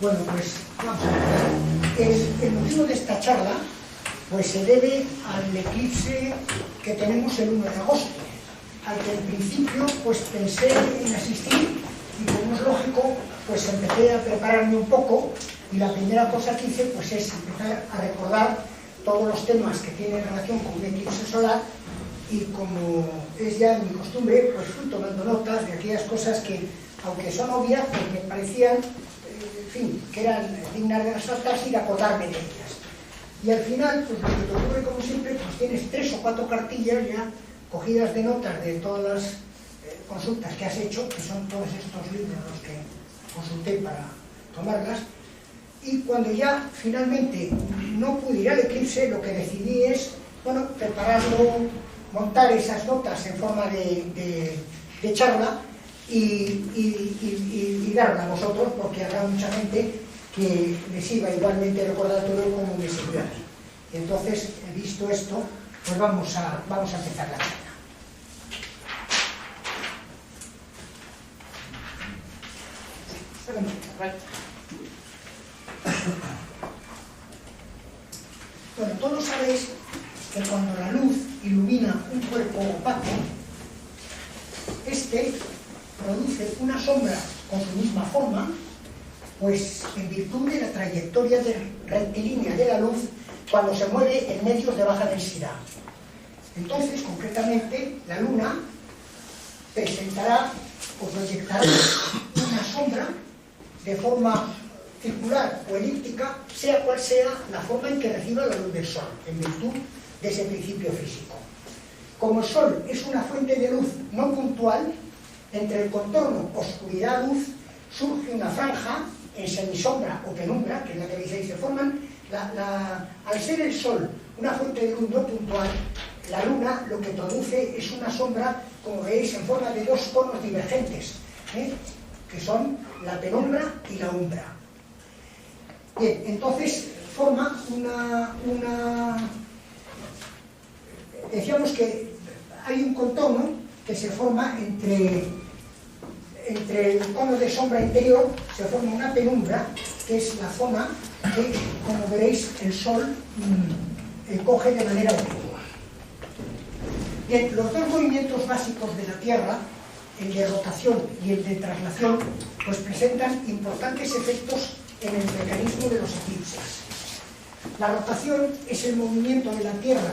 Bueno, pues vamos a ver. El motivo de esta charla pues se debe al eclipse que tenemos el 1 de agosto, al que en principio pues pensé en asistir y como es lógico pues empecé a prepararme un poco y la primera cosa que hice pues es empezar a recordar todos los temas que tienen relación con un eclipse solar y como es ya mi costumbre pues fui tomando notas de aquellas cosas que aunque son obvias pues me parecían en fin, que eran dignas de resaltarse y de acordarme de ellas. Y al final, pues lo que te ocurre como siempre, pues tienes 3 o 4 cartillas ya cogidas de notas de todas las consultas que has hecho, que son todos estos libros los que consulté para tomarlas, y cuando ya finalmente no pude ir al eclipse, lo que decidí es, bueno, prepararlo, montar esas notas en forma de charla y darla a vosotros, porque habrá mucha gente que les iba igualmente recordatorio como me sirvió a mí. Entonces, visto esto, pues vamos a empezar la charla. Bueno, todos sabéis que cuando la luz ilumina un cuerpo opaco, este produce una sombra con su misma forma, pues en virtud de la trayectoria rectilínea de la luz cuando se mueve en medios de baja densidad. Entonces, concretamente, la Luna presentará o proyectará una sombra de forma circular o elíptica, sea cual sea la forma en que reciba la luz del Sol, en virtud de ese principio físico. Como el Sol es una fuente de luz no puntual, entre el contorno oscuridad-luz surge una franja en semisombra o penumbra, que es la que veis ahí, se forman, al ser el Sol una fuente de luz no puntual, la Luna lo que produce es una sombra, como veis, en forma de 2 conos divergentes, que son la penumbra y la umbra. Bien, entonces forma decíamos que hay un contorno que se forma entre el cono de sombra interior, se forma una penumbra, que es la zona que, como veréis, el Sol coge de manera oblicua. Bien, los 2 movimientos básicos de la Tierra, el de rotación y el de traslación, pues presentan importantes efectos en el mecanismo de los eclipses. La rotación es el movimiento de la Tierra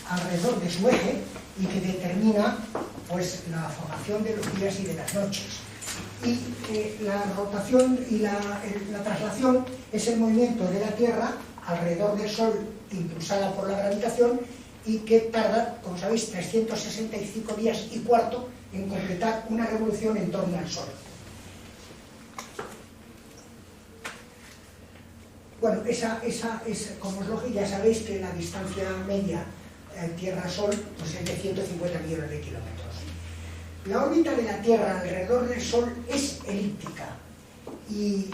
alrededor de su eje y que determina pues la formación de los días y de las noches. Y la rotación y la traslación es el movimiento de la Tierra alrededor del Sol impulsada por la gravitación y que tarda, como sabéis, 365 días y cuarto en completar una revolución en torno al Sol. Bueno, esa como es lógico, ya sabéis que la distancia media Tierra-Sol pues es de 150 millones de kilómetros. La órbita de la Tierra alrededor del Sol es elíptica y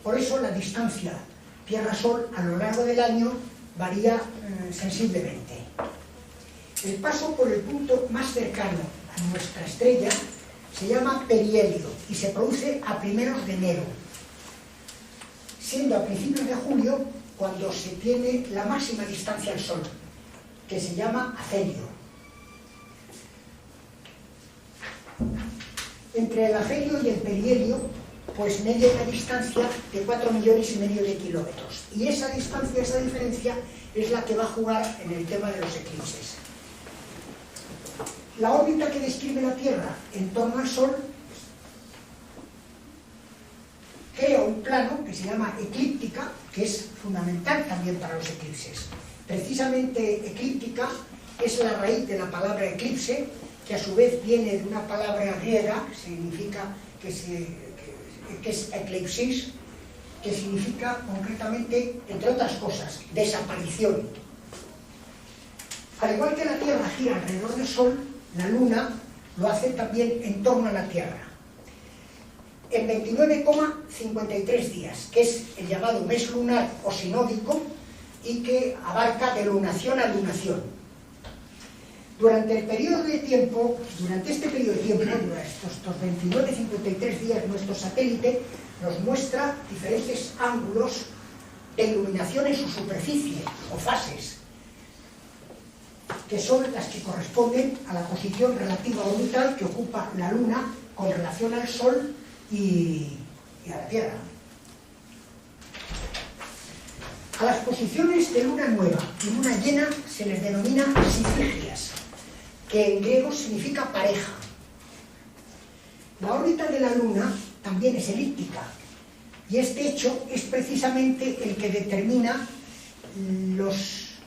por eso la distancia Tierra-Sol a lo largo del año varía sensiblemente. El paso por el punto más cercano a nuestra estrella se llama perihelio y se produce a primeros de enero, siendo a principios de julio cuando se tiene la máxima distancia al Sol, que se llama afelio. Entre el afelio y el perihelio pues media una distancia de 4,5 millones de kilómetros, y esa distancia, esa diferencia es la que va a jugar en el tema de los eclipses. La órbita que describe la Tierra en torno al Sol crea un plano que se llama eclíptica, que es fundamental también para los eclipses. Precisamente eclíptica es la raíz de la palabra eclipse, que a su vez viene de una palabra griega que significa que es eclipsis, que significa concretamente, entre otras cosas, desaparición. Al igual que la Tierra gira alrededor del Sol, la Luna lo hace también en torno a la Tierra. En 29,53 días, que es el llamado mes lunar o sinódico y que abarca de lunación a lunación. Durante este periodo de tiempo, durante estos 29,53 días, nuestro satélite nos muestra diferentes ángulos de iluminación en su superficie o fases, que son las que corresponden a la posición relativa orbital que ocupa la Luna con relación al Sol y a la Tierra. A las posiciones de luna nueva y luna llena se les denomina sifigias, que en griego significa pareja. La órbita de la Luna también es elíptica, y este hecho es precisamente el que determina los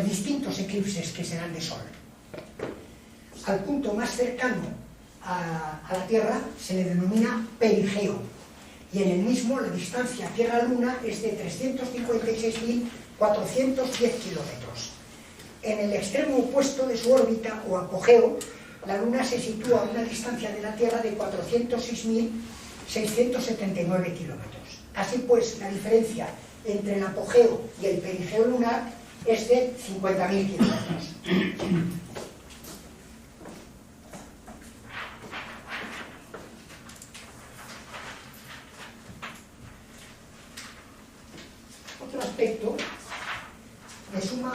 distintos eclipses que se dan de Sol. Al punto más cercano a la Tierra se le denomina perigeo, y en el mismo la distancia Tierra-Luna es de 356.410 kilómetros. En el extremo opuesto de su órbita o apogeo, la Luna se sitúa a una distancia de la Tierra de 406.679 kilómetros. Así pues, la diferencia entre el apogeo y el perigeo lunar es de 50.000 kilómetros. Otro aspecto de suma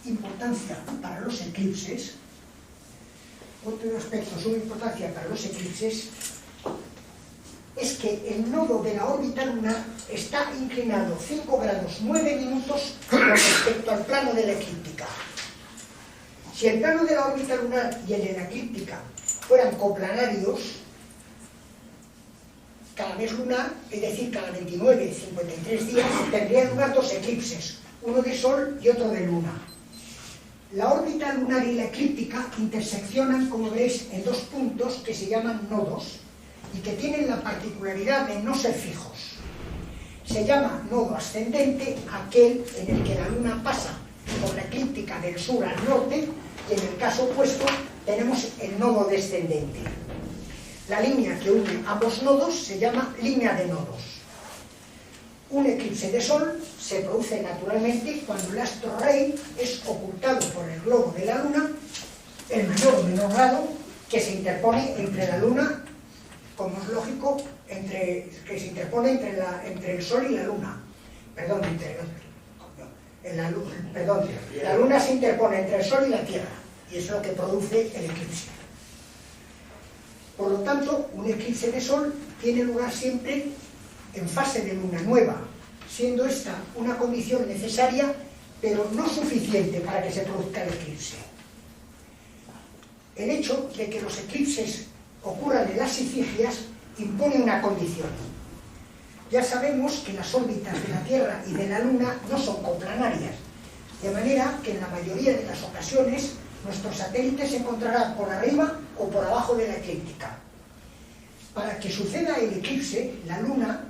importancia para los eclipses, es que el nodo de la órbita lunar está inclinado 5 grados 9 minutos con respecto al plano de la eclíptica. Si el plano de la órbita lunar y el de la eclíptica fueran coplanarios, cada mes lunar, es decir, cada 29, 53 días, tendrían lugar 2 eclipses, uno de Sol y otro de Luna. La órbita lunar y la eclíptica interseccionan, como veréis, en 2 puntos que se llaman nodos y que tienen la particularidad de no ser fijos. Se llama nodo ascendente aquel en el que la Luna pasa por la eclíptica del sur al norte, y en el caso opuesto tenemos el nodo descendente. La línea que une ambos nodos se llama línea de nodos. Un eclipse de Sol se produce naturalmente cuando el astro rey es ocultado por el globo de la Luna, el mayor o menor grado que se interpone entre la Luna, como es lógico, que se interpone entre el Sol y la Luna. La Luna se interpone entre el Sol y la Tierra, y es lo que produce el eclipse. Por lo tanto, un eclipse de Sol tiene lugar siempre en fase de luna nueva, siendo esta una condición necesaria, pero no suficiente para que se produzca el eclipse. El hecho de que los eclipses ocurran en las sifigias impone una condición. Ya sabemos que las órbitas de la Tierra y de la Luna no son coplanarias, de manera que en la mayoría de las ocasiones nuestro satélite se encontrará por arriba o por abajo de la eclíptica. Para que suceda el eclipse, la Luna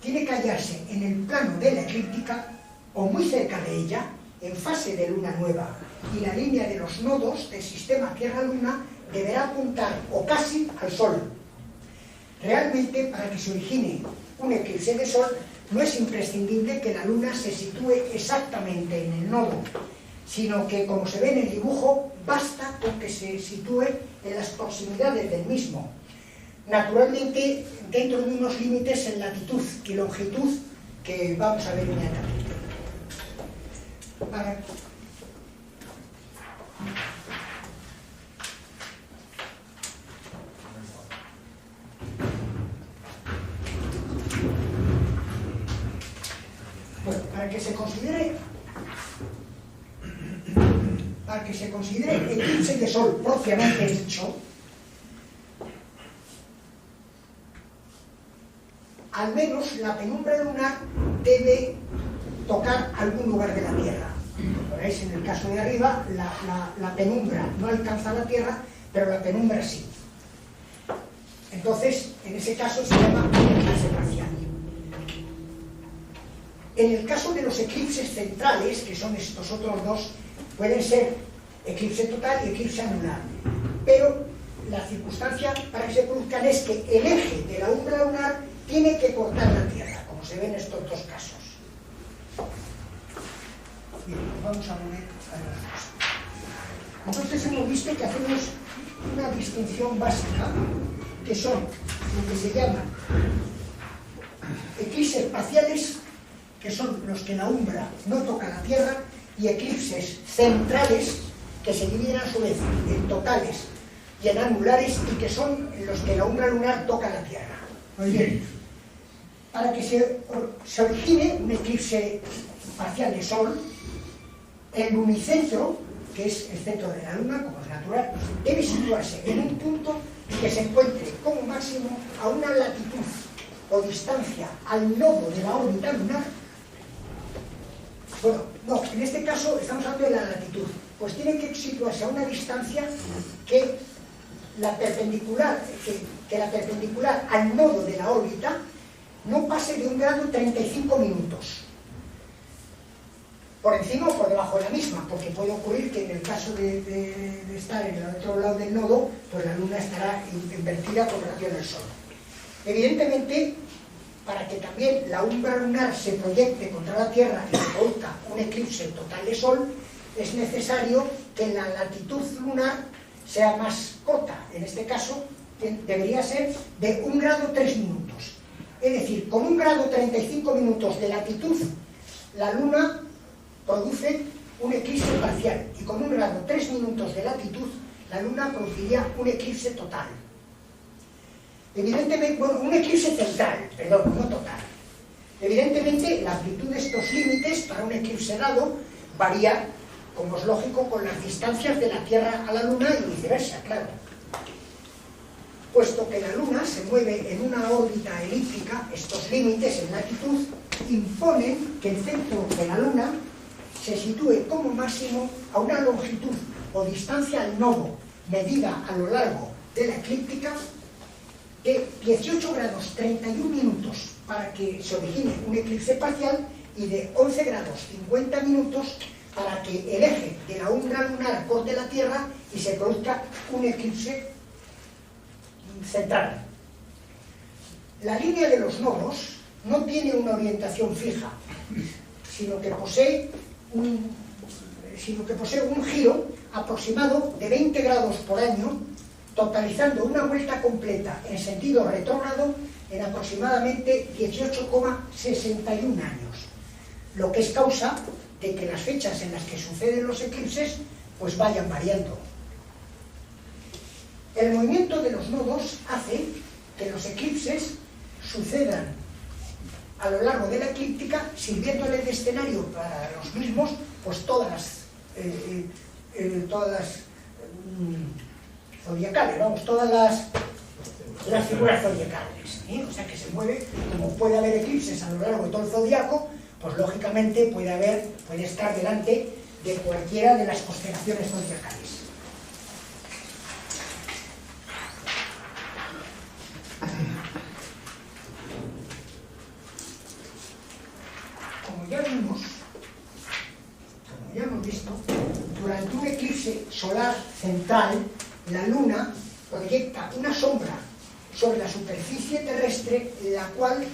tiene que hallarse en el plano de la eclíptica o muy cerca de ella, en fase de luna nueva, y la línea de los nodos del sistema Tierra-Luna deberá apuntar o casi al Sol. Realmente, para que se origine un eclipse de Sol, no es imprescindible que la Luna se sitúe exactamente en el nodo, sino que, como se ve en el dibujo, basta con que se sitúe en las proximidades del mismo. Naturalmente, dentro de unos límites en latitud y longitud que vamos a ver inmediatamente. Para que se considere eclipse de Sol propiamente dicho, al menos la penumbra lunar debe tocar algún lugar de la Tierra. Como veis en el caso de arriba, la penumbra no alcanza la Tierra, pero la penumbra sí. Entonces, en ese caso se llama eclipse parcial. En el caso de los eclipses centrales, que son estos otros dos, pueden ser eclipse total y eclipse anular. Pero la circunstancia para que se produzcan es que el eje de la umbra lunar tiene que cortar la Tierra, como se ve en estos dos casos. Bien, vamos a volver a ver las cosas. Entonces hemos visto que hacemos una distinción básica, que son lo que se llaman eclipses parciales, que son los que la umbra no toca la Tierra, y eclipses centrales, que se dividen a su vez en totales y en anulares, y que son los que la umbra lunar toca la Tierra. Muy bien. Para que se origine un eclipse parcial de Sol, el lunicentro, que es el centro de la Luna, como es natural, debe situarse en un punto que se encuentre como máximo a una latitud o distancia al nodo de la órbita lunar. Bueno, no, en este caso estamos hablando de la latitud. Pues tiene que situarse a una distancia que la perpendicular al nodo de la órbita no pase de 1 grado 35 minutos. Por encima o por debajo de la misma, porque puede ocurrir que en el caso de estar en el otro lado del nodo, pues la Luna estará invertida con relación al Sol. Evidentemente, para que también la umbra lunar se proyecte contra la Tierra y se produzca un eclipse total de Sol, es necesario que la latitud lunar sea más corta. En este caso, debería ser de 1 grado 3 minutos. Es decir, con 1 grado 35 minutos de latitud, la Luna produce un eclipse parcial, y con 1 grado 3 minutos de latitud, la Luna produciría un eclipse total. Evidentemente, bueno, un eclipse central, perdón, no total. Evidentemente, la amplitud de estos límites para un eclipse dado varía, como es lógico, con las distancias de la Tierra a la Luna y viceversa, claro. Puesto que la Luna se mueve en una órbita elíptica, estos límites en latitud imponen que el centro de la Luna se sitúe como máximo a una longitud o distancia al nodo medida a lo largo de la eclíptica de 18 grados 31 minutos para que se origine un eclipse parcial, y de 11 grados 50 minutos para que el eje de la umbra lunar corte la Tierra y se produzca un eclipse central. La línea de los nodos no tiene una orientación fija, sino que posee un giro aproximado de 20 grados por año, totalizando una vuelta completa en sentido retrógrado en aproximadamente 18,61 años, lo que es causa de que las fechas en las que suceden los eclipses pues vayan variando. El movimiento de los nodos hace que los eclipses sucedan a lo largo de la eclíptica, sirviéndole de escenario para los mismos pues todas las zodiacales, vamos, todas las figuras zodiacales, ¿eh? O sea que se mueve, como puede haber eclipses a lo largo de todo el zodiaco, pues lógicamente puede estar delante de cualquiera de las constelaciones zodiacales. Como ya hemos visto, durante un eclipse solar central, la Luna proyecta una sombra sobre la superficie terrestre, la cual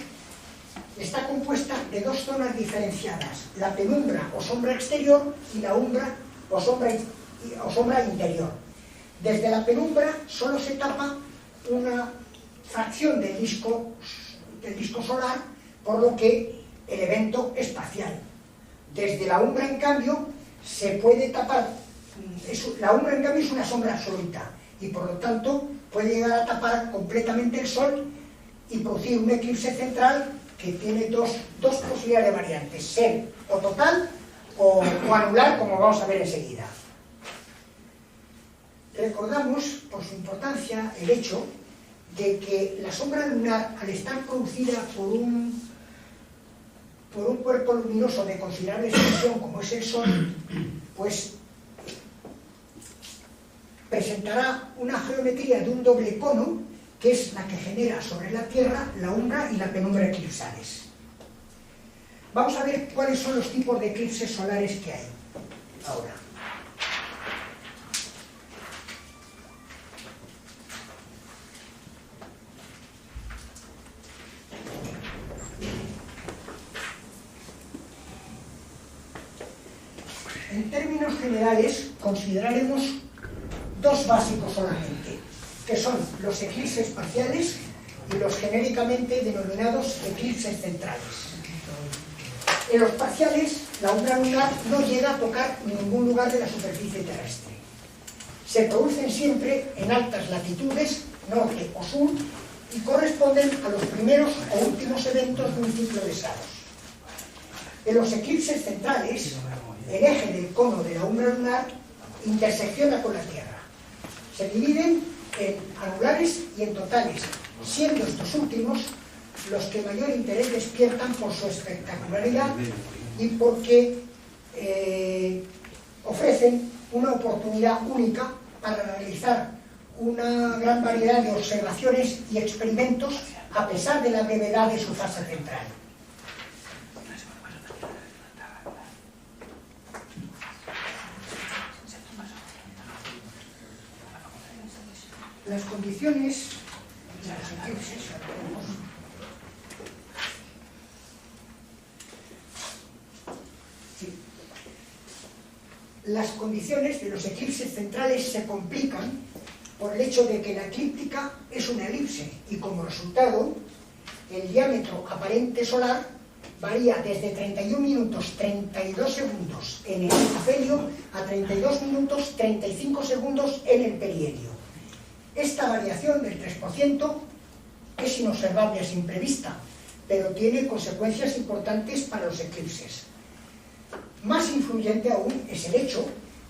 está compuesta de dos zonas diferenciadas: la penumbra o sombra exterior y la umbra o sombra interior. Desde la penumbra solo se tapa una fracción del disco solar, por lo que el evento es parcial. Desde la umbra, en cambio, se puede tapar. La umbra, en cambio, es una sombra absoluta y, por lo tanto, puede llegar a tapar completamente el Sol y producir un eclipse central que tiene dos posibilidades de variantes: ser o total o anular, como vamos a ver enseguida. Recordamos, por su importancia, el hecho de que la sombra lunar, al estar producida por un cuerpo luminoso de considerable extensión como es el Sol, pues presentará una geometría de un doble cono, que es la que genera sobre la Tierra la umbra y la penumbra eclipsales. Vamos a ver cuáles son los tipos de eclipses solares que hay ahora. En términos generales, consideraremos dos básicos solamente, que son los eclipses parciales y los genéricamente denominados eclipses centrales. En los parciales, la umbra lunar no llega a tocar ningún lugar de la superficie terrestre. Se producen siempre en altas latitudes, norte o sur, y corresponden a los primeros o últimos eventos de un ciclo de Saros. En los eclipses centrales, el eje del cono de la umbra lunar intersecciona con la Tierra. Se dividen en anulares y en totales, siendo estos últimos los que mayor interés despiertan por su espectacularidad y porque ofrecen una oportunidad única para realizar una gran variedad de observaciones y experimentos a pesar de la brevedad de su fase central. Las condiciones de los eclipses, las condiciones de los eclipses centrales se complican por el hecho de que la eclíptica es una elipse y como resultado el diámetro aparente solar varía desde 31 minutos 32 segundos en el afelio a 32 minutos 35 segundos en el perihelio. Esta variación del 3% es inobservable a simple vista, pero tiene consecuencias importantes para los eclipses. Más influyente aún es el hecho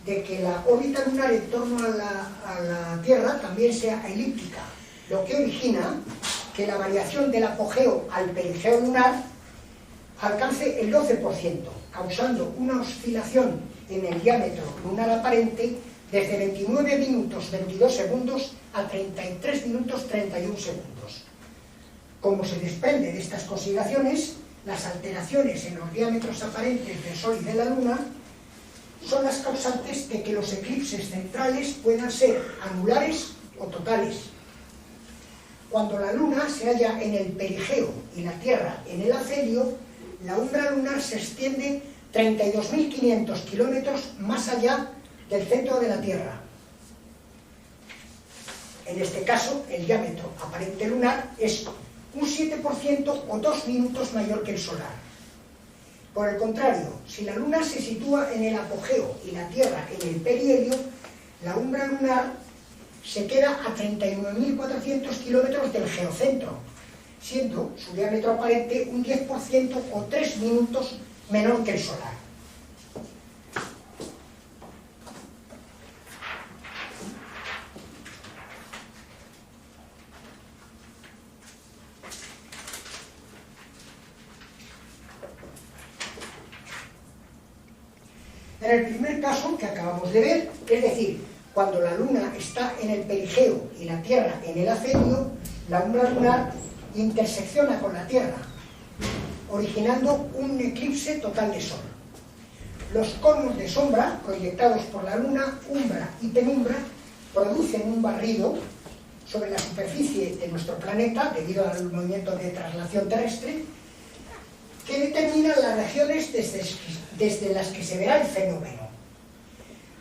de que la órbita lunar en torno a la Tierra también sea elíptica, lo que origina que la variación del apogeo al perigeo lunar alcance el 12%, causando una oscilación en el diámetro lunar aparente desde 29 minutos 22 segundos a 33 minutos 31 segundos. Como se desprende de estas consideraciones, las alteraciones en los diámetros aparentes del Sol y de la Luna son las causantes de que los eclipses centrales puedan ser anulares o totales. Cuando la Luna se halla en el perigeo y la Tierra en el afelio, la umbra lunar se extiende 32.500 kilómetros más allá del centro de la Tierra. En este caso, el diámetro aparente lunar es un 7% o 2 minutos mayor que el solar. Por el contrario, si la Luna se sitúa en el apogeo y la Tierra en el perihelio, la umbra lunar se queda a 39.400 kilómetros del geocentro, siendo su diámetro aparente un 10% o 3 minutos menor que el solar. En el primer caso que acabamos de ver, es decir, cuando la Luna está en el perigeo y la Tierra en el afelio, la umbra lunar intersecciona con la Tierra, originando un eclipse total de Sol. Los conos de sombra proyectados por la Luna, umbra y penumbra, producen un barrido sobre la superficie de nuestro planeta debido al movimiento de traslación terrestre, que determina las regiones desde las que se verá el fenómeno.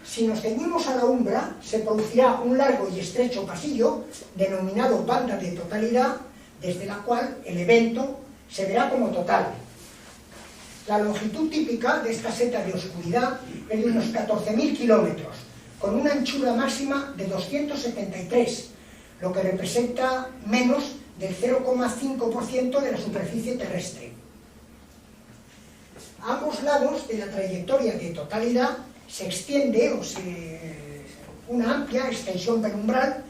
Si nos ceñimos a la umbra, se producirá un largo y estrecho pasillo, denominado banda de totalidad, desde la cual el evento se verá como total. La longitud típica de esta seta de oscuridad es de unos 14.000 kilómetros, con una anchura máxima de 273, lo que representa menos del 0,5% de la superficie terrestre. A ambos lados de la trayectoria de totalidad se extiende una amplia extensión penumbral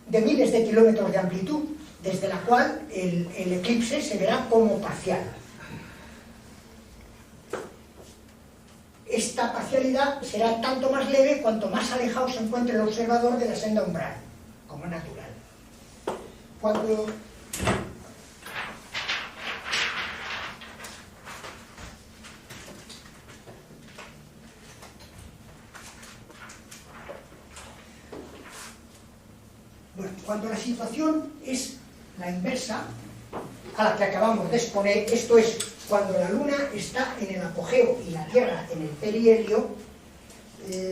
de miles de kilómetros de amplitud, desde la cual el eclipse se verá como parcial. Esta parcialidad será tanto más leve cuanto más alejado se encuentre el observador de la senda umbral, como es natural. Cuando la situación es la inversa a la que acabamos de exponer, esto es, cuando la Luna está en el apogeo y la Tierra en el perihelio,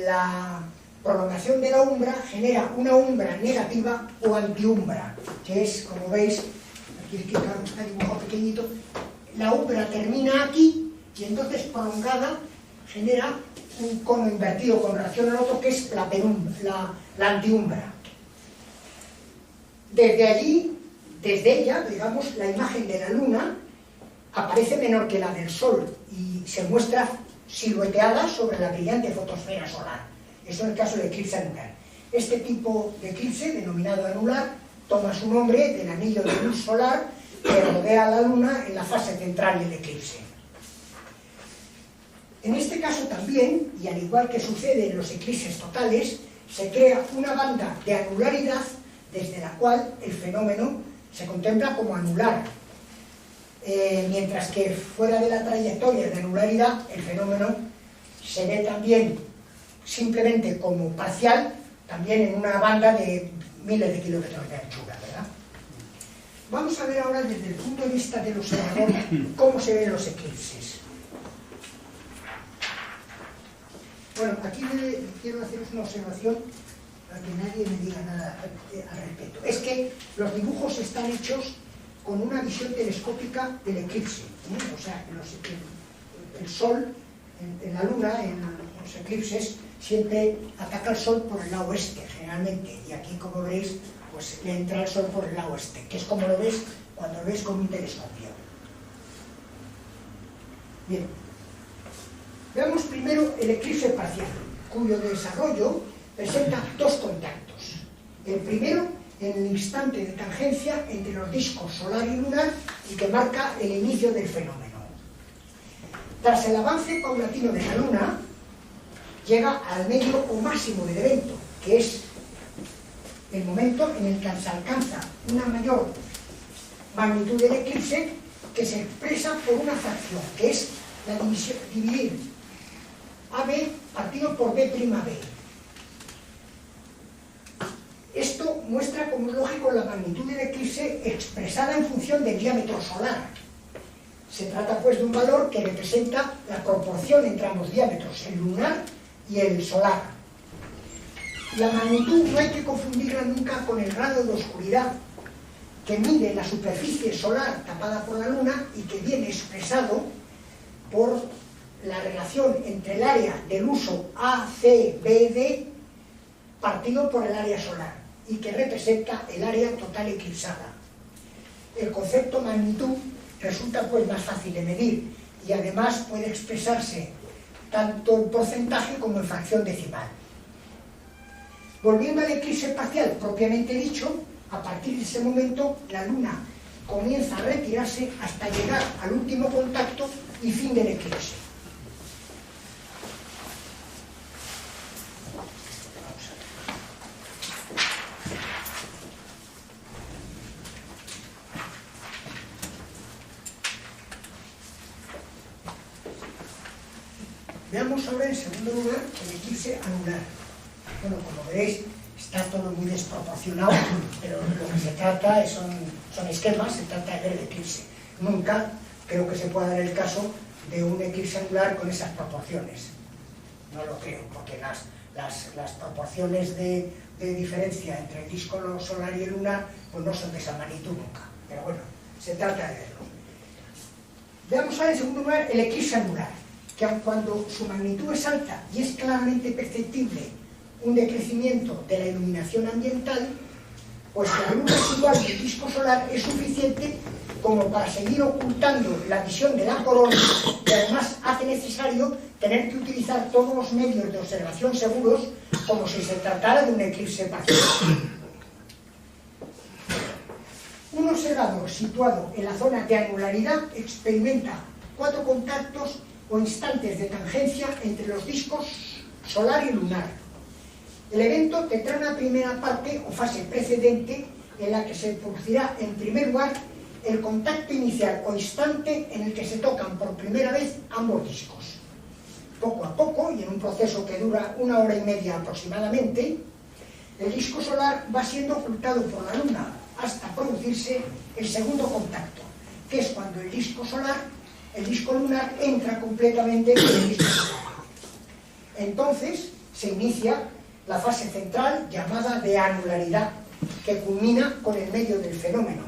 la prolongación de la umbra genera una umbra negativa o antiumbra, que es, como veis, aquí está dibujado pequeñito, la umbra termina aquí y entonces prolongada genera un cono invertido con relación al otro, que es la antiumbra. Desde allí, desde ella, digamos, la imagen de la luna aparece menor que la del sol y se muestra silueteada sobre la brillante fotosfera solar. Eso es el caso del eclipse anular. Este tipo de eclipse, denominado anular, toma su nombre del anillo de luz solar que rodea a la luna en la fase central del eclipse. En este caso también, y al igual que sucede en los eclipses totales, se crea una banda de anularidad desde la cual el fenómeno se contempla como anular, mientras que fuera de la trayectoria de anularidad el fenómeno se ve también simplemente como parcial, también en una banda de miles de kilómetros de anchura, ¿verdad? Vamos a ver ahora desde el punto de vista del observador cómo se ven los eclipses. Bueno, aquí quiero haceros una observación para que nadie me diga nada al respecto. Es que los dibujos están hechos con una visión telescópica del eclipse, ¿eh? O sea, el Sol, en la Luna, en los eclipses, siempre ataca el Sol por el lado oeste, generalmente, y aquí, como veréis, pues le entra el Sol por el lado oeste, que es como lo ves cuando lo ves con un telescopio. Bien, veamos primero el eclipse parcial, cuyo desarrollo presenta dos contactos. El primero, en el instante de tangencia entre los discos solar y lunar y que marca el inicio del fenómeno. Tras el avance paulatino de la Luna, llega al medio o máximo del evento, que es el momento en el que se alcanza una mayor magnitud del eclipse, que se expresa por una fracción, que es la división, dividir AB partido por B'B. Esto muestra, como es lógico, la magnitud del eclipse expresada en función del diámetro solar. Se trata, pues, de un valor que representa la proporción entre ambos diámetros, el lunar y el solar. La magnitud no hay que confundirla nunca con el grado de oscuridad que mide la superficie solar tapada por la luna y que viene expresado por la relación entre el área del uso ACBD partido por el área solar y que representa el área total eclipsada. El concepto magnitud resulta, pues, más fácil de medir y además puede expresarse tanto en porcentaje como en fracción decimal. Volviendo al eclipse parcial propiamente dicho, a partir de ese momento la Luna comienza a retirarse hasta llegar al último contacto y fin del eclipse. Veamos ahora, en segundo lugar, el eclipse anular. Bueno, como veréis, está todo muy desproporcionado, pero lo que se trata son esquemas, se trata de ver el eclipse. Nunca creo que se pueda dar el caso de un eclipse anular con esas proporciones. No lo creo, porque las proporciones de diferencia entre el disco solar y el lunar pues no son de esa magnitud nunca. Pero bueno, se trata de verlo. Veamos ahora, en segundo lugar, el eclipse anular, que aun cuando su magnitud es alta y es claramente perceptible un decrecimiento de la iluminación ambiental, pues la luz residual del disco solar es suficiente como para seguir ocultando la visión de la corona, y además hace necesario tener que utilizar todos los medios de observación seguros como si se tratara de un eclipse parcial. Un observador situado en la zona de anularidad experimenta 4 contactos o instantes de tangencia entre los discos solar y lunar. El evento tendrá una primera parte o fase precedente en la que se producirá, en primer lugar, el contacto inicial o instante en el que se tocan por primera vez ambos discos. Poco a poco, y en un proceso que dura 1 hora y media aproximadamente, el disco solar va siendo ocultado por la luna hasta producirse el segundo contacto, que es cuando el disco lunar entra completamente en el disco solar. Entonces se inicia la fase central, llamada de anularidad, que culmina con el medio del fenómeno,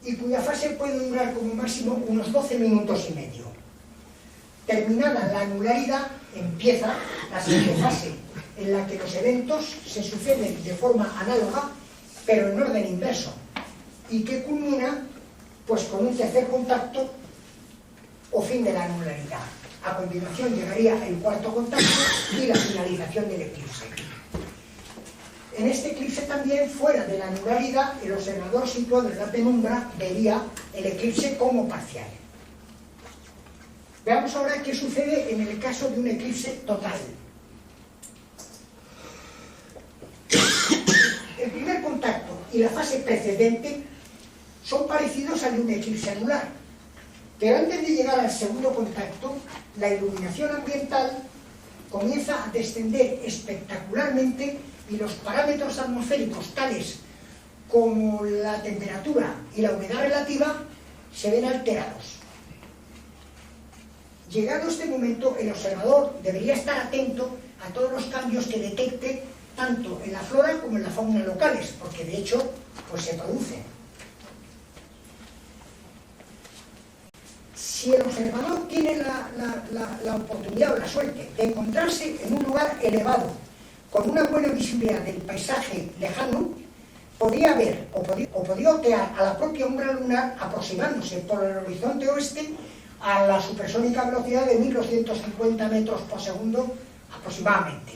y cuya fase puede durar como máximo unos 12 minutos y medio. Terminada la anularidad, empieza la siguiente fase, en la que los eventos se suceden de forma análoga, pero en orden inverso, y que culmina pues con un tercer contacto o fin de la anularidad. A continuación llegaría el cuarto contacto y la finalización del eclipse. En este eclipse también, fuera de la anularidad, el observador situado en la penumbra vería el eclipse como parcial. Veamos ahora qué sucede en el caso de un eclipse total. El primer contacto y la fase precedente son parecidos al de un eclipse anular, pero antes de llegar al segundo contacto, la iluminación ambiental comienza a descender espectacularmente y los parámetros atmosféricos, tales como la temperatura y la humedad relativa, se ven alterados. Llegado este momento, el observador debería estar atento a todos los cambios que detecte tanto en la flora como en la fauna locales, porque de hecho pues se producen. Si el observador tiene la oportunidad o la suerte de encontrarse en un lugar elevado con una buena visibilidad del paisaje lejano, podría ver o podría otear a la propia umbra lunar aproximándose por el horizonte oeste a la supersónica velocidad de 1250 metros por segundo aproximadamente.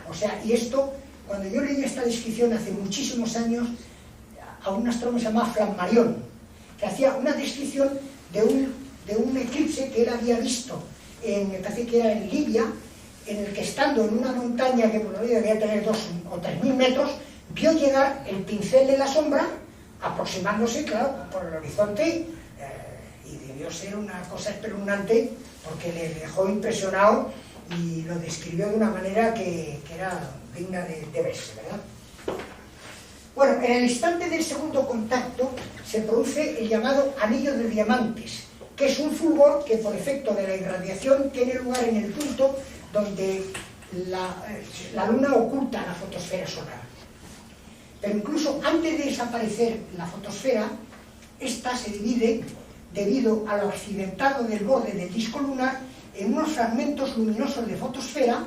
O sea, y esto, cuando yo leí esta descripción hace muchísimos años, a un astrónomo se llamaba Flammarion, que hacía una descripción de un eclipse que él había visto, me parece que era en Libia, en el que estando en una montaña que por lo menos debía tener 2.000 o 3.000 metros, vio llegar el pincel de la sombra, aproximándose, claro, por el horizonte, y debió ser una cosa espeluznante, porque le dejó impresionado y lo describió de una manera que era digna de verse, ¿verdad? Bueno, en el instante del segundo contacto se produce el llamado anillo de diamantes, que es un fulgor que por efecto de la irradiación tiene lugar en el punto donde la luna oculta la fotosfera solar. Pero incluso antes de desaparecer la fotosfera, esta se divide, debido a lo accidentado del borde del disco lunar, en unos fragmentos luminosos de fotosfera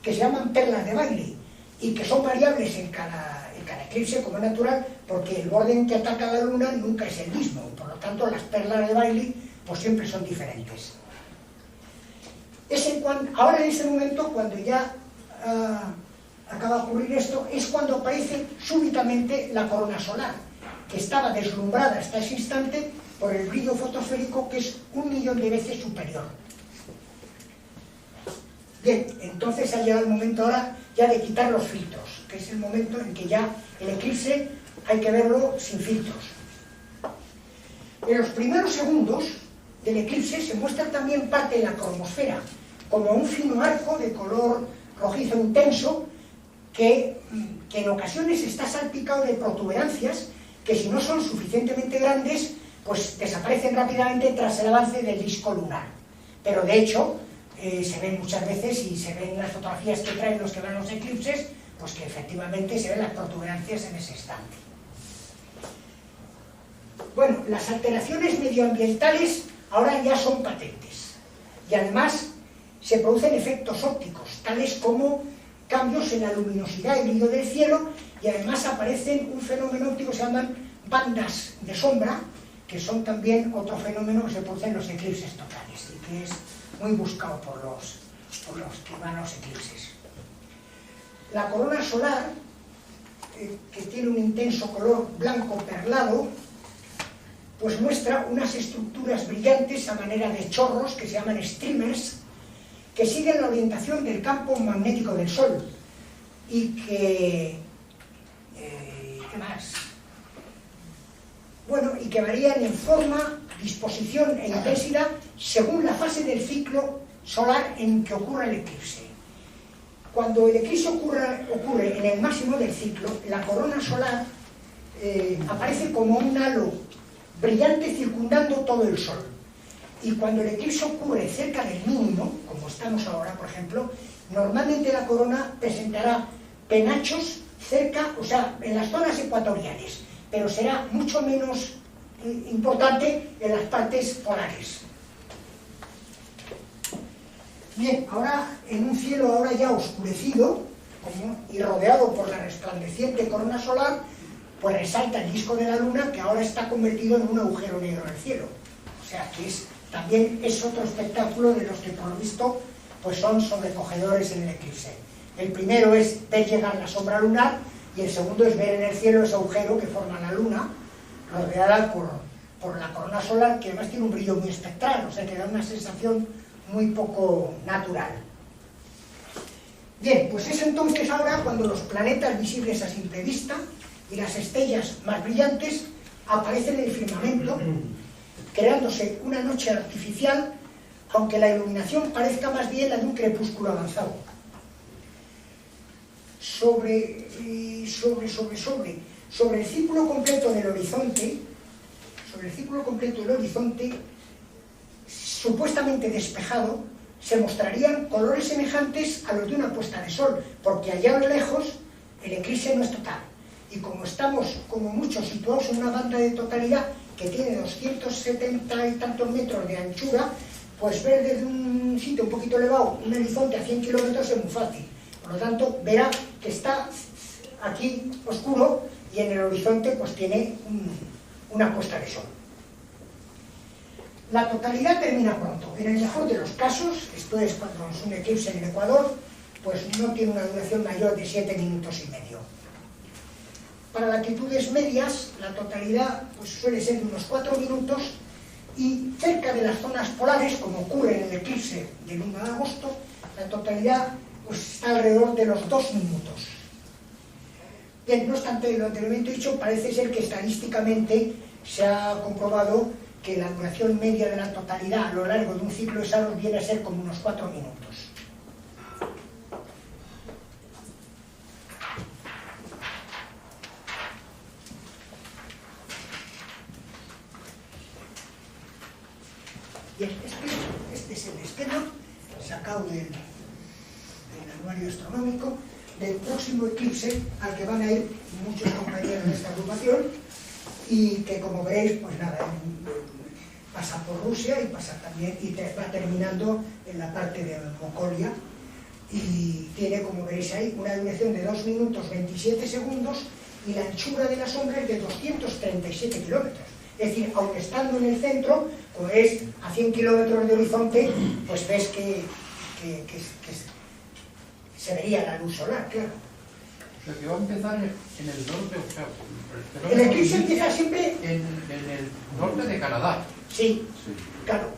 que se llaman perlas de Bailey y que son variables en cada eclipse, como es natural, porque el borde en que ataca la luna nunca es el mismo, por lo tanto las perlas de Bailey pues siempre son diferentes. Ahora en ese momento, cuando ya acaba de ocurrir esto, es cuando aparece súbitamente la corona solar, que estaba deslumbrada hasta ese instante por el brillo fotosférico, que es 1.000.000 de veces superior. Bien, entonces ha llegado el momento ahora ya de quitar los filtros, que es el momento en que ya el eclipse hay que verlo sin filtros. En los primeros segundos del eclipse se muestra también parte de la cromosfera, como un fino arco de color rojizo intenso que en ocasiones está salpicado de protuberancias que, si no son suficientemente grandes, pues desaparecen rápidamente tras el avance del disco lunar. Pero de hecho se ven muchas veces, y se ven en las fotografías que traen los que ven los eclipses, pues que efectivamente se ven las protuberancias en ese instante. Bueno, las alteraciones medioambientales ahora ya son patentes, y además se producen efectos ópticos, tales como cambios en la luminosidad y brillo del cielo, y además aparecen un fenómeno óptico que se llaman bandas de sombra, que son también otro fenómeno que se produce en los eclipses totales y que es muy buscado por los que van a los eclipses. La corona solar, que tiene un intenso color blanco perlado, pues muestra unas estructuras brillantes a manera de chorros que se llaman streamers, que siguen la orientación del campo magnético del Sol y que... ¿qué más? Bueno, y que varían en forma, disposición e intensidad según la fase del ciclo solar en que ocurra el eclipse. Cuando el eclipse ocurre en el máximo del ciclo, la corona solar aparece como un halo brillante circundando todo el Sol. Y cuando el eclipse ocurre cerca del mínimo, como estamos ahora, por ejemplo, Normalmente la corona presentará penachos cerca, o sea, en las zonas ecuatoriales, pero será mucho menos importante en las partes polares. Bien, ahora en un cielo ahora ya oscurecido y rodeado por la resplandeciente corona solar, pues resalta el disco de la luna, que ahora está convertido en un agujero negro en el cielo. O sea que también es otro espectáculo de los que por lo visto pues son sobrecogedores en el eclipse. El primero es ver llegar la sombra lunar y el segundo es ver en el cielo ese agujero que forma la luna, rodeada por la corona solar, que además tiene un brillo muy espectral, o sea que da una sensación muy poco natural. Bien, pues es entonces ahora cuando los planetas visibles a simple vista y las estrellas más brillantes aparecen en el firmamento, creándose una noche artificial, aunque la iluminación parezca más bien la de un crepúsculo avanzado. Sobre el círculo completo del horizonte, supuestamente despejado, se mostrarían colores semejantes a los de una puesta de sol, porque allá a lo lejos el eclipse no es total. Y como estamos como mucho situados en una banda de totalidad que tiene 270 y tantos metros de anchura, pues ver desde un sitio un poquito elevado un horizonte a 100 kilómetros es muy fácil. Por lo tanto, verá que está aquí oscuro y en el horizonte pues tiene una puesta de sol. La totalidad termina pronto. En el mejor de los casos, esto es cuando es un eclipse en el Ecuador, pues no tiene una duración mayor de 7 minutos y medio. Para latitudes medias, la totalidad pues suele ser de unos 4 minutos y cerca de las zonas polares, como ocurre en el eclipse del 1 de agosto, la totalidad pues está alrededor de los 2 minutos. Bien, no obstante lo anteriormente dicho, parece ser que estadísticamente se ha comprobado que la duración media de la totalidad a lo largo de un ciclo de Saros viene a ser como unos 4 minutos. Bien, este es el esquema sacado del anuario astronómico del próximo eclipse al que van a ir muchos compañeros de esta agrupación y que, como veréis, pues nada, pasa por Rusia y pasa también y va terminando en la parte de Mongolia y tiene, como veréis ahí, una duración de 2 minutos 27 segundos y la anchura de la sombra es de 237 kilómetros. Es decir, aunque estando en el centro, pues a 100 kilómetros de horizonte, pues ves que se vería la luz solar, claro. O sea, que va a empezar en el norte, o sea, el eclipse empieza siempre en el norte de Canadá. Sí, claro.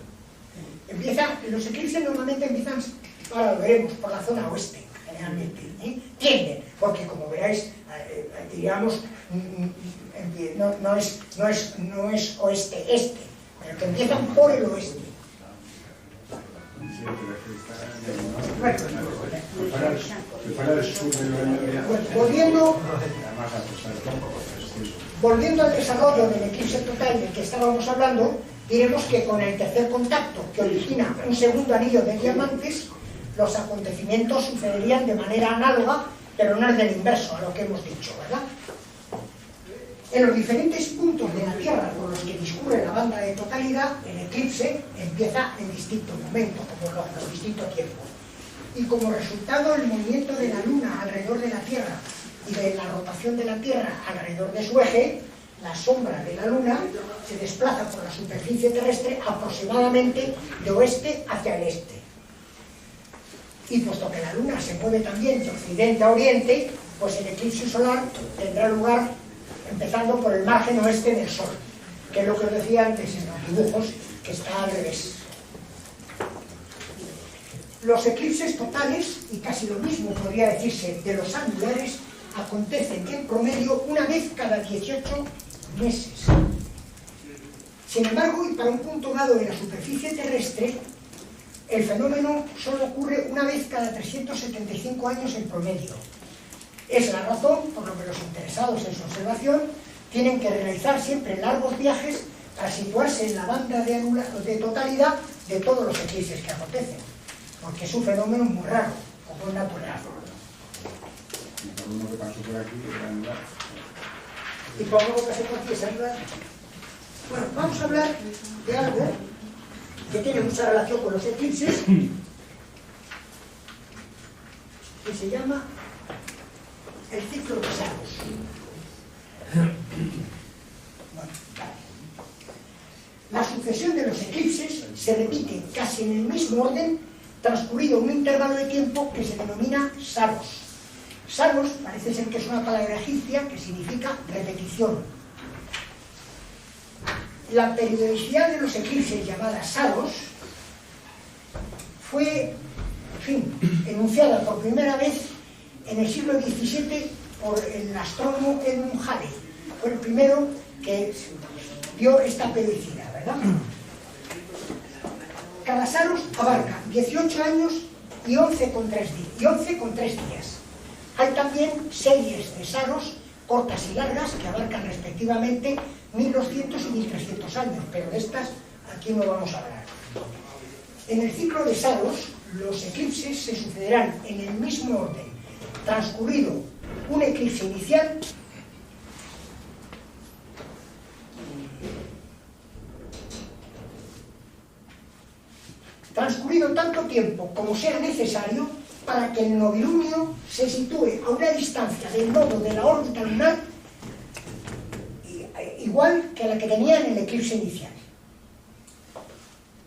Los eclipses normalmente empiezan, ahora lo veremos, por la zona oeste, generalmente. Tienden, porque como veréis, diríamos, no es oeste-este, pero que empiezan por el oeste. Volviendo al desarrollo del eclipse total del que estábamos hablando, diremos que con el tercer contacto, que origina un segundo anillo de diamantes, los acontecimientos sucederían de manera análoga, pero no es del inverso a lo que hemos dicho, ¿verdad? En los diferentes puntos de la Tierra por los que discurre la banda de totalidad, el eclipse empieza en distinto momento, como los distintos tiempos. Y como resultado del movimiento de la Luna alrededor de la Tierra y de la rotación de la Tierra alrededor de su eje, la sombra de la Luna se desplaza por la superficie terrestre aproximadamente de oeste hacia el este. Y puesto que la Luna se mueve también de occidente a oriente, pues el eclipse solar tendrá lugar empezando por el margen oeste del Sol, que es lo que os decía antes en los dibujos, que está al revés. Los eclipses totales, y casi lo mismo podría decirse de los angulares, acontecen en promedio una vez cada 18 meses. Sin embargo, y para un punto dado de la superficie terrestre, el fenómeno solo ocurre una vez cada 375 años en promedio. Es la razón por la que los interesados en su observación tienen que realizar siempre largos viajes para situarse en la banda de totalidad de todos los eclipses que acontecen, porque es un fenómeno muy raro, como es natural. Por uno que pasó por aquí, era anular. Y por algo que pasó por aquí es anular. Bueno, vamos a hablar de algo que tiene mucha relación con los eclipses, que se llama el ciclo de Saros. La sucesión de los eclipses se repite casi en el mismo orden, transcurrido un intervalo de tiempo que se denomina Saros. Saros parece ser que es una palabra egipcia que significa repetición. La periodicidad de los eclipses, llamada Saros, fue, enunciada por primera vez en el siglo XVII por el astrónomo Edmund Halley. Fue el primero que dio esta periodicidad, ¿verdad? Cada Saros abarca 18 años y 11 con 3 días. Hay también series de Saros cortas y largas que abarcan respectivamente 1200 y 1300 años, pero de estas aquí no vamos a hablar. En el ciclo de Saros, los eclipses se sucederán en el mismo orden, transcurrido un eclipse inicial transcurrido tanto tiempo como sea necesario para que el novilunio se sitúe a una distancia del nodo de la órbita lunar igual que la que tenía en el eclipse inicial.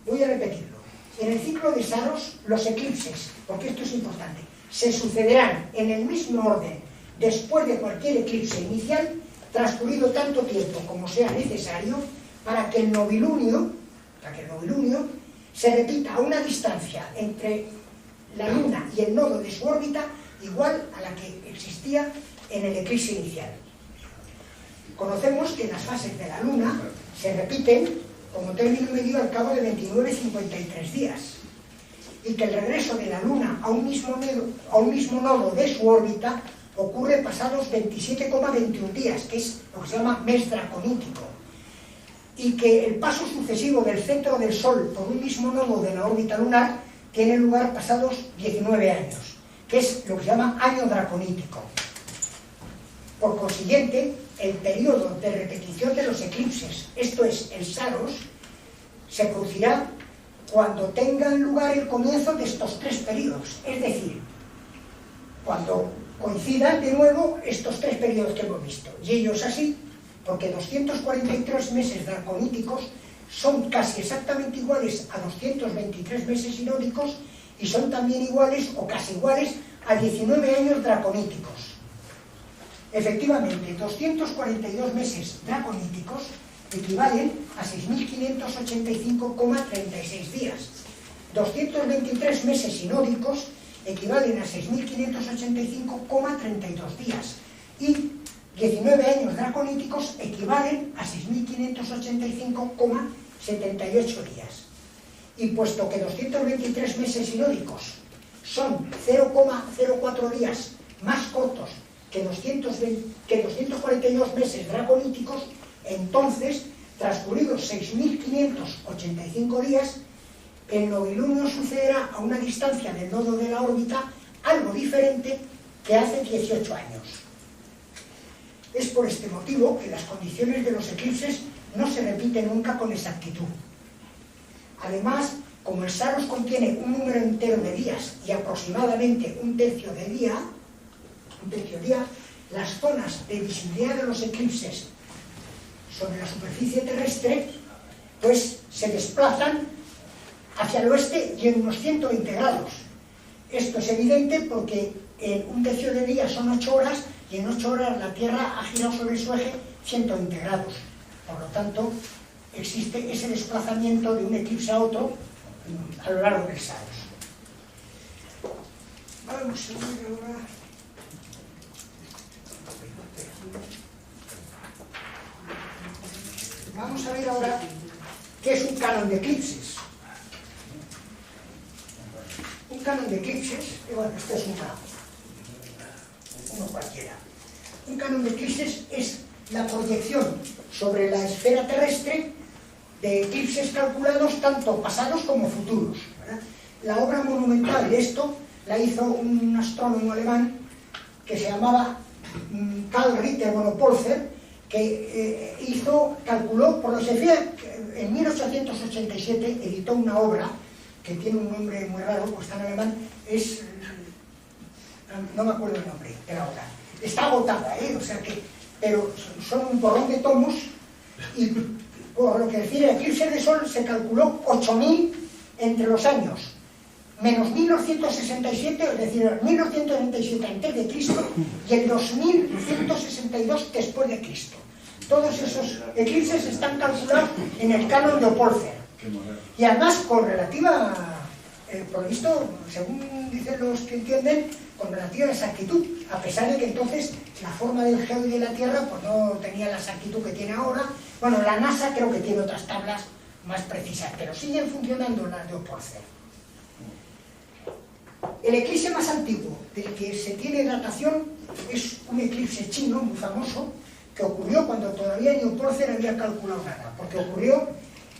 Voy a repetirlo. En el ciclo de Saros, los eclipses, porque esto es importante, se sucederán en el mismo orden después de cualquier eclipse inicial, transcurrido tanto tiempo como sea necesario para que el novilunio se repita a una distancia entre la Luna y el nodo de su órbita igual a la que existía en el eclipse inicial. Conocemos que las fases de la Luna se repiten como término medio al cabo de 29,53 días y que el regreso de la Luna a un mismo nodo de su órbita ocurre pasados 27,21 días, que es lo que se llama mes draconítico, y que el paso sucesivo del centro del Sol por un mismo nodo de la órbita lunar tiene lugar pasados 19 años, que es lo que se llama año draconítico. Por consiguiente, el periodo de repetición de los eclipses, esto es, el Saros, se producirá cuando tengan lugar el comienzo de estos tres periodos, es decir, cuando coincidan de nuevo estos tres periodos que hemos visto. Y ello es así, porque 243 meses draconíticos son casi exactamente iguales a 223 meses sinódicos y son también iguales o casi iguales a 19 años draconíticos. Efectivamente, 242 meses draconíticos equivalen a 6.585,36 días. 223 meses sinódicos equivalen a 6.585,32 días. Y 19 años draconíticos equivalen a 6.585,78 días. Y puesto que 223 meses sinódicos son 0,04 días más cortos que 242 meses draconíticos, entonces, transcurridos 6.585 días, el novilunio sucederá a una distancia del nodo de la órbita algo diferente que hace 18 años. Es por este motivo que las condiciones de los eclipses no se repiten nunca con exactitud. Además, como el Saros contiene un número entero de días y aproximadamente un tercio día, las zonas de visibilidad de los eclipses sobre la superficie terrestre pues se desplazan hacia el oeste y en unos 120 grados. Esto es evidente porque en un tercio de día son 8 horas y en 8 horas la Tierra ha girado sobre su eje 120 grados. Por lo tanto, existe ese desplazamiento de un eclipse a otro a lo largo del Saros. Vamos a ver ahora. Vamos a ver ahora qué es un canon de eclipses. Un canon de eclipses, bueno, este es un canon, uno cualquiera. Un canon de eclipses es la proyección sobre la esfera terrestre de eclipses calculados tanto pasados como futuros, ¿verdad? La obra monumental de esto la hizo un astrónomo alemán que se llamaba Karl Ritter Monopolzer, que calculó, por lo que se fía, en 1887 editó una obra que tiene un nombre muy raro, pues está en alemán, no me acuerdo el nombre de la obra, está agotada, o sea que, pero son un porrón de tomos, y por lo que refiere al eclipse de sol se calculó 8.000 entre los años menos 1967, es decir, 1997 antes de Cristo y el 2162 después de Cristo. Todos esos eclipses están calculados en el canon de Opolzer. Y además con relativa, por lo visto, según dicen los que entienden, con relativa exactitud, a pesar de que entonces la forma del geo y de la Tierra pues no tenía la exactitud que tiene ahora. Bueno, la NASA creo que tiene otras tablas más precisas, pero siguen funcionando las de Opolzer. El eclipse más antiguo del que se tiene datación es un eclipse chino muy famoso que ocurrió cuando todavía ni Opolzer había calculado nada, porque ocurrió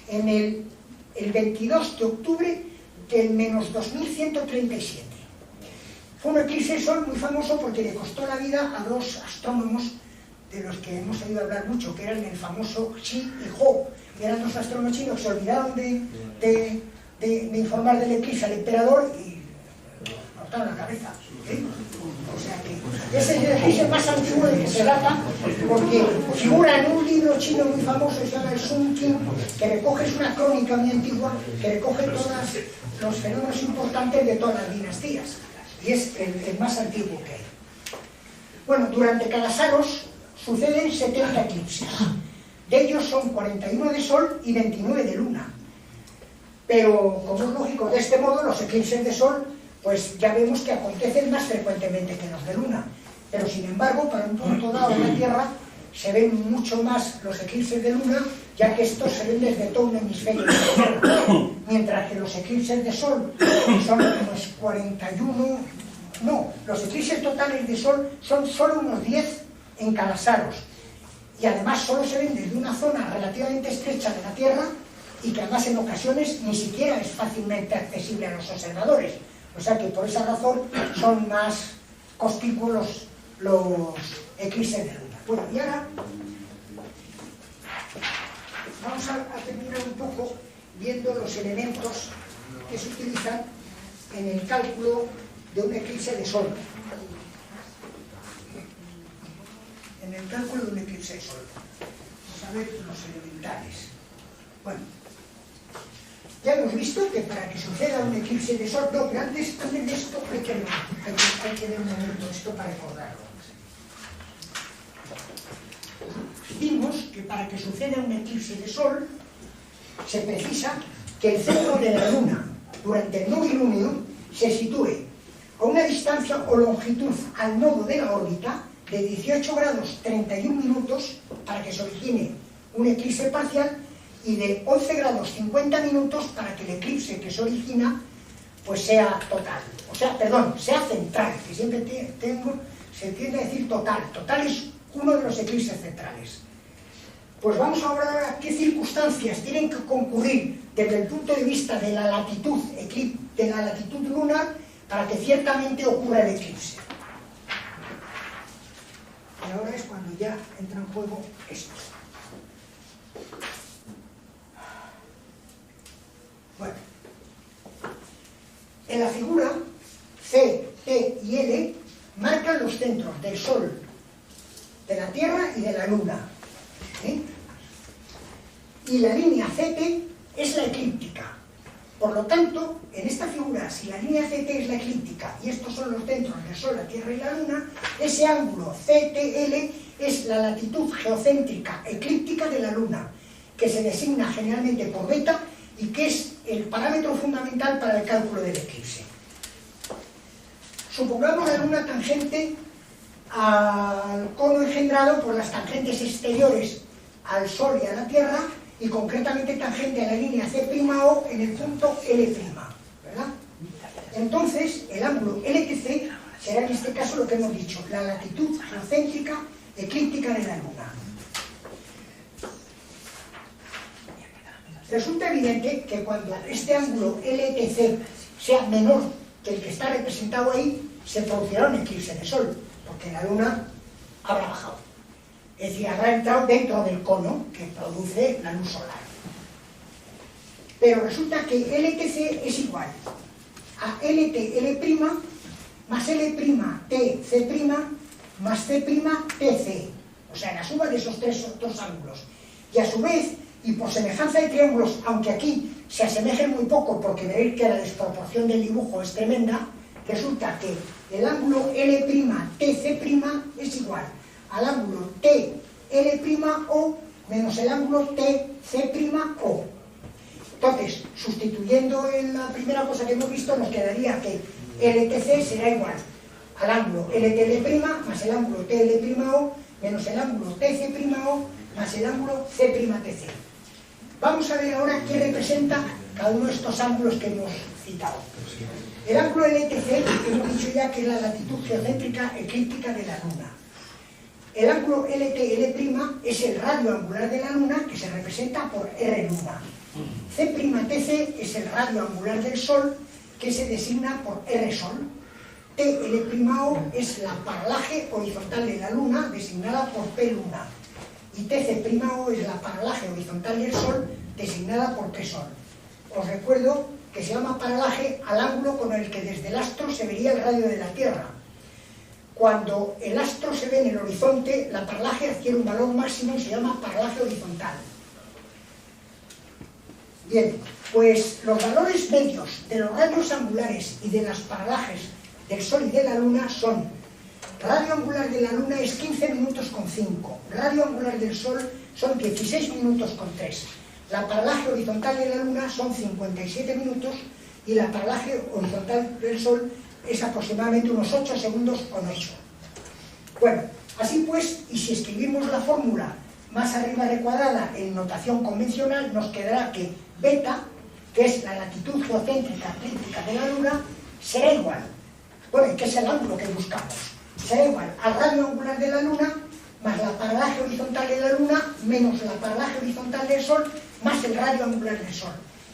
en el 22 de octubre del menos 2137. Fue un eclipse de sol muy famoso porque le costó la vida a dos astrónomos de los que hemos oído hablar mucho, que eran el famoso Xi y Hou. Eran dos astrónomos chinos que se olvidaron de informar del eclipse al emperador y cortaron la cabeza. O sea que ese es el eclipse más antiguo del que se data, porque figura en un libro chino muy famoso que se llama el Sun Qing, que recoge, es una crónica muy antigua, que recoge todos los fenómenos importantes de todas las dinastías, y es el más antiguo que hay. Bueno, durante cada saros suceden 70 eclipses. De ellos son 41 de sol y 29 de luna. Pero, como es lógico, de este modo los eclipses de sol pues ya vemos que acontecen más frecuentemente que los de luna. Pero sin embargo, para un punto dado en la Tierra se ven mucho más los eclipses de luna, ya que estos se ven desde todo un hemisferio de la Tierra. Mientras que los eclipses de sol son unos 41... No, los eclipses totales de sol son solo unos 10 en cada saros. Y además solo se ven desde una zona relativamente estrecha de la Tierra y que además en ocasiones ni siquiera es fácilmente accesible a los observadores. O sea que por esa razón son más conspicuos los eclipses de luna. Bueno, y ahora vamos a terminar un poco viendo los elementos que se utilizan en el cálculo de un eclipse de sol. En el cálculo de un eclipse de sol. Vamos a ver los elementales. Bueno, ya hemos visto que para que suceda un eclipse de sol, no, pero antes de esto hay que ver un momento esto para recordarlo. Vimos que para que suceda un eclipse de sol se precisa que el centro de la luna durante el novilunio se sitúe a una distancia o longitud al nodo de la órbita de 18 grados 31 minutos para que se origine un eclipse parcial y de 11 grados 50 minutos para que el eclipse que se origina pues sea total, o sea, perdón, sea central, que siempre se tiende a decir total. Total es uno de los eclipses centrales. Pues vamos a hablar ahora qué circunstancias tienen que concurrir desde el punto de vista de la latitud lunar para que ciertamente ocurra el eclipse. Y ahora es cuando ya entra en juego esto. Bueno, en la figura C, T y L marcan los centros del Sol, de la Tierra y de la Luna. Y la línea CT es la eclíptica. Por lo tanto, en esta figura, si la línea CT es la eclíptica y estos son los centros del Sol, la Tierra y la Luna, ese ángulo CTL es la latitud geocéntrica eclíptica de la Luna, que se designa generalmente por beta y que es el parámetro fundamental para el cálculo del eclipse. Supongamos la Luna tangente al cono engendrado por las tangentes exteriores al Sol y a la Tierra, y concretamente tangente a la línea C'O en el punto L', ¿verdad? Entonces, el ángulo LTC será en este caso lo que hemos dicho, la latitud geocéntrica eclíptica de la Luna. Resulta evidente que cuando este ángulo LTC sea menor que el que está representado ahí se producirá un eclipse de sol, porque la luna habrá bajado. Es decir, habrá entrado dentro del cono que produce la luz solar. Pero resulta que LTC es igual a LT, L' más L' TC' más C' TC. O sea, la suma de esos dos ángulos. Y a su vez, y por semejanza de triángulos, aunque aquí se asemejen muy poco porque veréis que la desproporción del dibujo es tremenda, resulta que el ángulo L'TC' es igual al ángulo TL'O menos el ángulo TC'O. Entonces, sustituyendo en la primera cosa que hemos visto, nos quedaría que LTC será igual al ángulo LTL' más el ángulo TL'O menos el ángulo TC'O más el ángulo C'TC. Vamos a ver ahora qué representa cada uno de estos ángulos que hemos citado. El ángulo LTC, hemos dicho ya que es la latitud geocéntrica eclíptica de la Luna. El ángulo LTL' es el radio angular de la Luna, que se representa por R luna. C'TC es el radio angular del Sol, que se designa por R sol. TL'O es la paralaje horizontal de la Luna, designada por P luna. Y TC'O es la paralaje horizontal del Sol, designada por P sol. Os recuerdo que se llama paralaje al ángulo con el que desde el astro se vería el radio de la Tierra. Cuando el astro se ve en el horizonte, la paralaje adquiere un valor máximo y se llama paralaje horizontal. Bien, pues los valores medios de los radios angulares y de las paralajes del Sol y de la Luna son: radio angular de la Luna es 15 minutos con 5, radio angular del Sol son 16 minutos con 3, la paralaje horizontal de la Luna son 57 minutos y la paralaje horizontal del Sol es aproximadamente unos 8 segundos con 8. Bueno, así pues, y si escribimos la fórmula más arriba recuadrada en notación convencional, nos quedará que beta, que es la latitud geocéntrica eclíptica de la Luna, será igual, bueno, que es el ángulo que buscamos, será igual al radio angular de la Luna más la paralaje horizontal de la Luna menos la paralaje horizontal del Sol más el radio angular del Sol.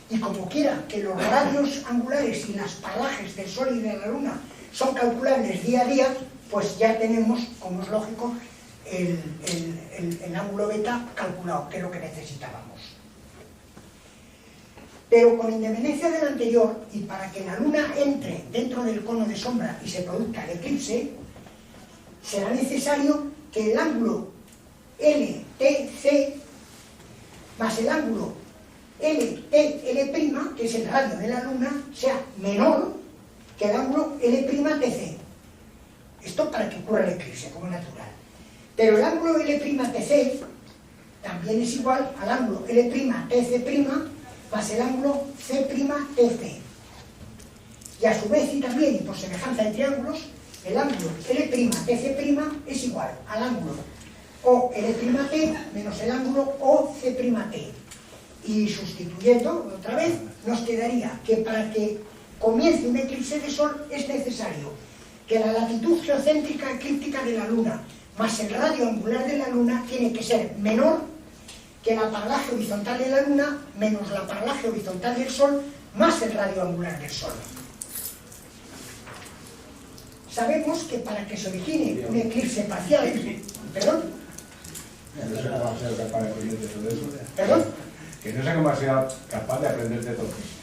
Y como quiera que los radios angulares y las paralajes del Sol y de la Luna son calculables día a día, pues ya tenemos, como es lógico, el ángulo beta calculado, que es lo que necesitábamos. Pero con independencia del anterior, y para que la Luna entre dentro del cono de sombra y se produzca el eclipse, será necesario que el ángulo LTC más el ángulo LTL', que es el radio de la Luna, sea menor que el ángulo L'TC. Esto para que ocurra el eclipse, como es natural. Pero el ángulo L'TC también es igual al ángulo L'TC' más el ángulo C'TC. Y a su vez, y también, y por semejanza de triángulos, el ángulo L'TC' es igual al ángulo OL'T menos el ángulo OC'T. Y sustituyendo otra vez, nos quedaría que para que comience un eclipse de Sol es necesario que la latitud geocéntrica eclíptica de la Luna más el radio angular de la Luna tiene que ser menor que la paralaje horizontal de la Luna menos la paralaje horizontal del Sol más el radio angular del Sol. Sabemos que para que se origine un eclipse parcial, ¿perdón? No sé cómo va a ser capaz de aprender de todo eso. ¿Perdón? Que no sé cómo va a ser capaz de aprender de todo eso.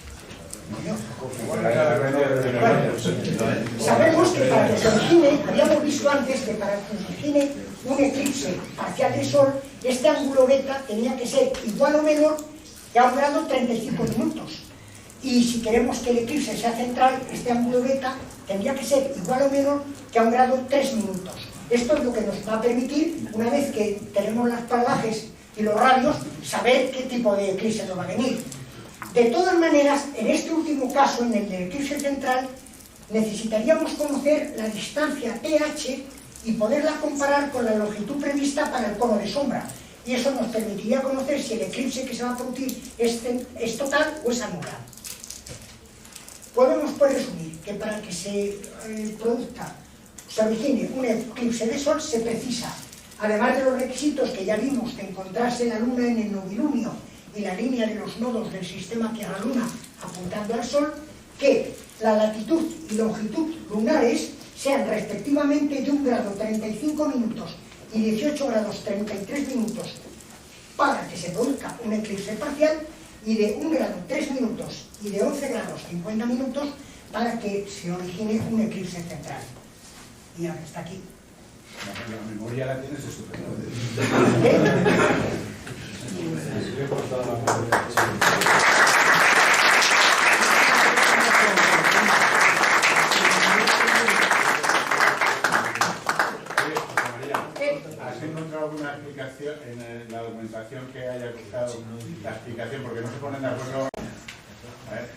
Sabemos que para que se origine, habíamos visto antes que para que se origine un eclipse parcial de Sol, este ángulo beta tenía que ser igual o menor que a un grado 35 minutos. Y si queremos que el eclipse sea central, este ángulo beta tendría que ser igual o menor que a un grado 3 minutos. Esto es lo que nos va a permitir, una vez que tenemos las paralajes y los radios, saber qué tipo de eclipse nos va a venir. De todas maneras, en este último caso, en el del eclipse central, necesitaríamos conocer la distancia TH y poderla comparar con la longitud prevista para el cono de sombra. Y eso nos permitiría conocer si el eclipse que se va a producir es total o es anular. Podemos pues resumir que para que se origine un eclipse de Sol se precisa, además de los requisitos que ya vimos, de encontrarse la Luna en el novilunio y la línea de los nodos del sistema Tierra-Luna apuntando al Sol, que la latitud y longitud lunares sean respectivamente de 1 grado 35 minutos y 18 grados 33 minutos para que se produzca un eclipse parcial, y de 1 grado 3 minutos y de 11 grados 50 minutos para que se origine un eclipse central. Y ahora está aquí. La memoria la tienes estupenda. ¿Has encontrado alguna explicación en la documentación que haya buscado la explicación? Porque no se ponen de acuerdo. A ver.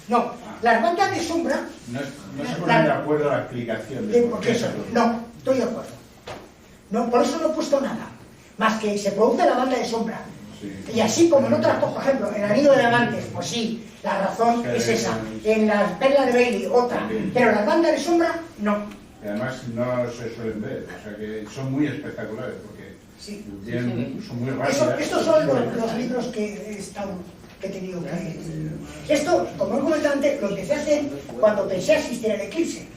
No, las bandas de sombra... No se ponen de acuerdo la explicación. Porque eso, no, estoy de acuerdo. No, por eso no he puesto nada. Más que se produce la banda de sombra. Sí. Y así como en otras cosas, por ejemplo, en el anillo de diamantes, pues sí, la razón es esa. En las perlas de Bailey, otra. Pero las bandas de sombra, no. Y además no se suelen ver, o sea que son muy espectaculares porque Sí. son muy rápidas. Estos son los libros que he tenido que... Esto, como he comentado antes, lo empecé a hacer cuando pensé asistir al eclipse.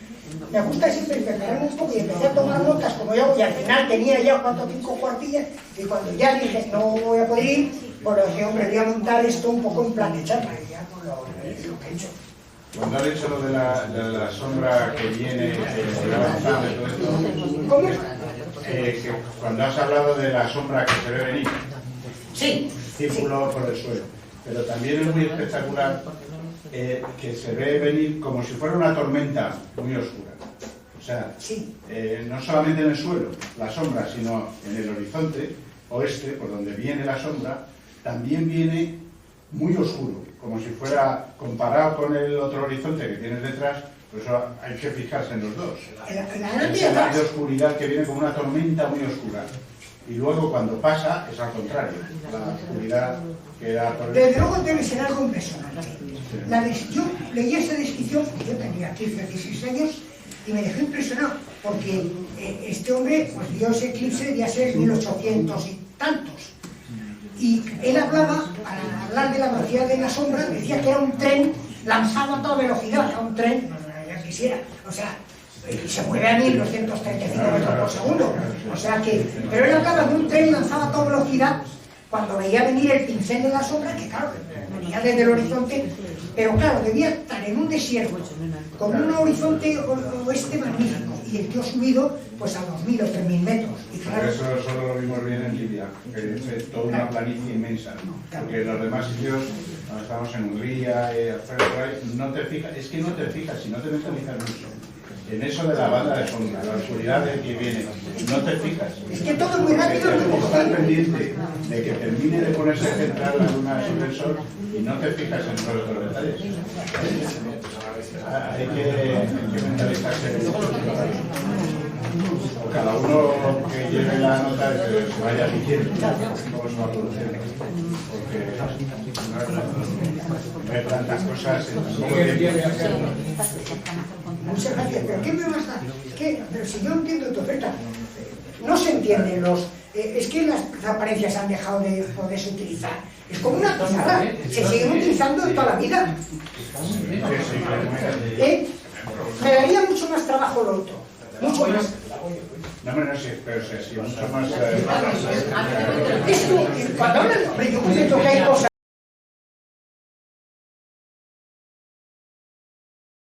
Me gusta siempre prepararme un poco y empecé a tomar notas como yo, y al final tenía ya 4 o 5 cuartillas, y cuando ya dije no voy a poder ir, pues dije, hombre, voy a montar esto un poco en plan de charla, y ya pues lo que he hecho. Cuando has dicho lo de la sombra que viene avanzando y todo esto, ¿Cómo? que cuando has hablado de la sombra que se ve venir, Sí. círculo por el suelo, pero también es muy espectacular que se ve venir como si fuera una tormenta muy oscura. O sea, Sí. No solamente en el suelo, la sombra, sino en el horizonte oeste, por donde viene la sombra, también viene muy oscuro, como si fuera, comparado con el otro horizonte que tienes detrás, por eso hay que fijarse en los dos. Es la de oscuridad que viene como una tormenta muy oscura. Y luego cuando pasa es al contrario, la oscuridad que da por Desde luego debe ser algo impresionante. Yo leí esa descripción, yo tenía 15 o 16 años, y me dejé impresionado, porque este hombre pues vio ese eclipse, debía ser 1800 y tantos. Y él hablaba, al hablar de la velocidad de la sombra, decía que era un tren lanzado a toda velocidad, era un tren, ya quisiera, o sea, se mueve a 1235 metros por segundo, o sea que, pero él hablaba de un tren lanzado a toda velocidad cuando veía venir el pincel de la sombra, que claro, venía desde el horizonte, pero claro, debía estar en un desierto, con un horizonte oeste magnífico, y el tío subido pues a 2000 o 3000 metros. Y claro, eso solo lo vimos bien en Libia, que es toda una planicie inmensa, porque en los demás sitios, cuando estamos en Hungría, no te fijas, es que no te fijas, si no te mentalizas mucho. En eso de la banda de sombra, la oscuridad de que viene, no te fijas. Es que todo es muy rápido. Estás pendiente de que termine de ponerse central la luna sobre el sol y no te fijas en todos los otros detalles. Hay que mentalizarse. O cada uno que lleve la nota que se vaya diciendo cómo se va a producir. Porque ver tantas cosas en tan poco tiempo. Muchas gracias, pero ¿qué me vas a...? Pero si yo entiendo tu oferta, no se entienden es que las apariencias han dejado de poderse utilizar. Es como una pizarra, se siguen utilizando toda la vida. Me daría mucho más trabajo lo otro, mucho más. No sé, pero sí, mucho más... Esto, cuando hablan, hombre, yo creo que hay cosas...